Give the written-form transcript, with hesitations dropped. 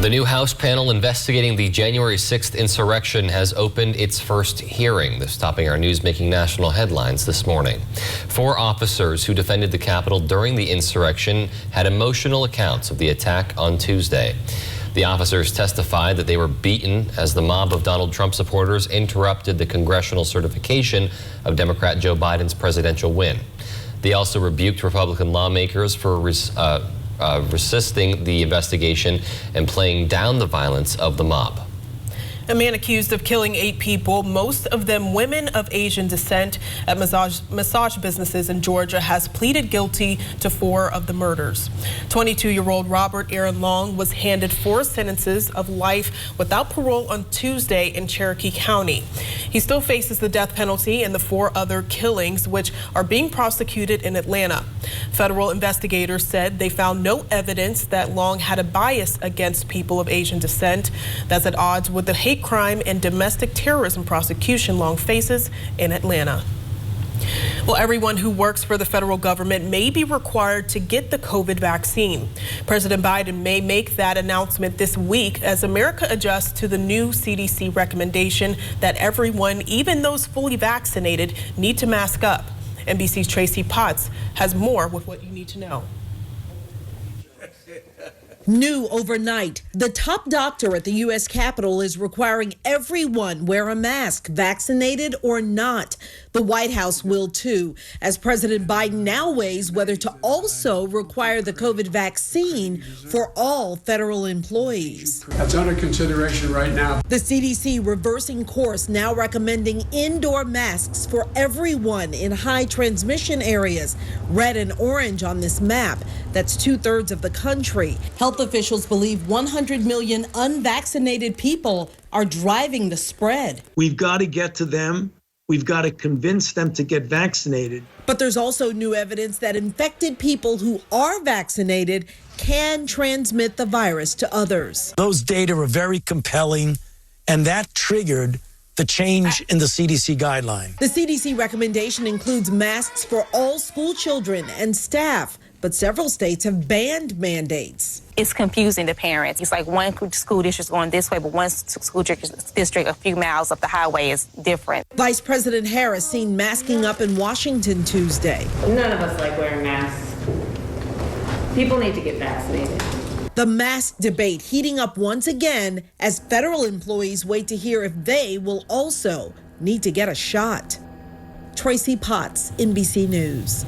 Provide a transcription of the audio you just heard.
The new House panel investigating the January 6th insurrection has opened its first hearing. This topping our news, making national headlines this morning. 4 officers who defended the Capitol during the insurrection had emotional accounts of the attack on Tuesday. The officers testified that they were beaten as the mob of Donald Trump supporters interrupted the congressional certification of Democrat Joe Biden's presidential win. They also rebuked Republican lawmakers for resisting the investigation and playing down the violence of the mob. A man accused of killing 8 people, most of them women of Asian descent, at massage businesses in Georgia has pleaded guilty to 4 of the murders. 22-year-old Robert Aaron Long was handed 4 sentences of life without parole on Tuesday in Cherokee County. He still faces the death penalty in the 4 other killings, which are being prosecuted in Atlanta. Federal investigators said they found no evidence that Long had a bias against people of Asian descent. That's at odds with the hate crime and domestic terrorism prosecution Long faces in Atlanta. Well, everyone who works for the federal government may be required to get the COVID vaccine. President Biden may make that announcement this week as America adjusts to the new CDC recommendation that everyone, even those fully vaccinated, need to mask up. NBC's Tracy Potts has more with what you need to know. New overnight, the top doctor at the U.S. Capitol is requiring everyone wear a mask, vaccinated or not. The White House will too, as President Biden now weighs whether to also require the COVID vaccine for all federal employees. That's under consideration right now. The CDC reversing course, now recommending indoor masks for everyone in high transmission areas. Red and orange on this map. That's 2/3 of the country. Health officials believe 100 million unvaccinated people are driving the spread. We've got to get to them. We've got to convince them to get vaccinated. But there's also new evidence that infected people who are vaccinated can transmit the virus to others. Those data are very compelling, and that triggered the change in the CDC guideline. The CDC recommendation includes masks for all school children and staff, but several states have banned mandates. It's confusing to parents. It's like one school district's going this way, but one school district a few miles up the highway is different. Vice President Harris seen masking up in Washington Tuesday. None of us like wearing masks. People need to get vaccinated. The mask debate heating up once again as federal employees wait to hear if they will also need to get a shot. Tracy Potts, NBC News.